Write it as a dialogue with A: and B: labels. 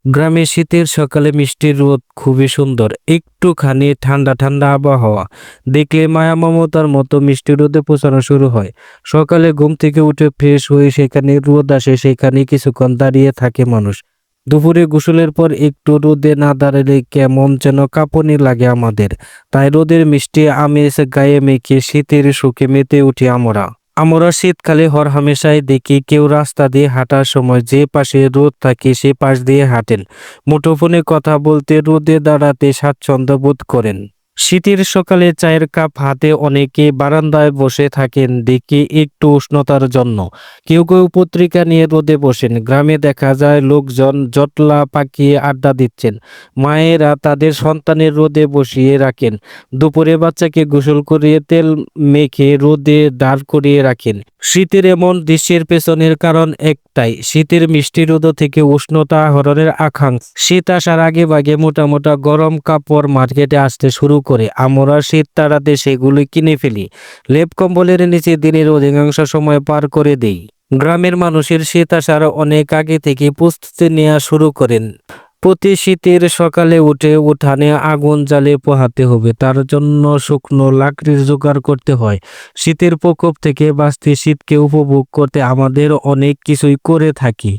A: গ্রামে শীতের সকালে মিষ্টি রোদ খুবই সুন্দর, একটুখানি ঠান্ডা ঠান্ডা আবহাওয়া দেখলে মায়া মমতার মতো মিষ্টি রোদে পৌঁছানো শুরু হয়। সকালে ঘুম থেকে উঠে ফ্রেশ হয়ে সেখানে রোদ আসে, সেখানে কিছুক্ষণ দাঁড়িয়ে থাকে মানুষ। দুপুরে গোসলের পর একটু রোদে না দাঁড়ালে কেমন যেন কাঁপুনি লাগে আমাদের। তাই রোদের মিষ্টি আমেজ গায়ে মেখে শীতের সুখে মেতে উঠি আমরা শীতকালে হরহামেশাই দেখি কেউ রাস্তা দিয়ে হাঁটার সময় যে পাশে রোদ থাকে সে পাশ দিয়ে হাঁটেন, মুঠোফোনে কথা বলতে, রোদে দাঁড়াতে স্বাচ্ছন্দ্য বোধ করেন। শীতের সকালে চায়ের কাপ হাতে অনেকে বারান্দায় বসে থাকেন দেখি একটু উষ্ণতার জন্য। কেউ কেউ পত্রিকা নিয়ে রোদে বসেন। গ্রামে দেখা যায় লোকজন জটলা পাকিয়ে আড্ডা দিচ্ছেন, মায়েরা তাদের সন্তানের রোদে বসিয়ে রাখেন, দুপুরে বাচ্চাকে গোসল করিয়ে তেল মেখে রোদে দাঁড় করিয়ে রাখেন। শীতের এমন দৃশ্যের পেছনের কারণ একটাই, শীতের মিষ্টি রোদ থেকে উষ্ণতা আহরণের আকাঙ্ক্ষা। শীত আসার আগে ভাগে মোটা মোটা গরম কাপড় মার্কেটে আসতে শুরু করে, আমরা শীত তাড়াতে সেগুলি কিনে ফেলি, লেপ কম্বলের নিচে দিনের অধিকাংশ সময় পার করে দেই। গ্রামের মানুষের শীত আসার অনেক আগে থেকে প্রস্তুতি নেওয়া শুরু করেন। প্রতি শীতের সকালে উঠে উঠানে আগুন জ্বালিয়ে পোহাতে হবে, তার জন্য শুকনো লাকড়ির জোগাড় করতে হয়। শীতের প্রকোপ থেকে বাঁচতে, শীতকে উপভোগ করতে আমাদের অনেক কিছুই করে থাকি।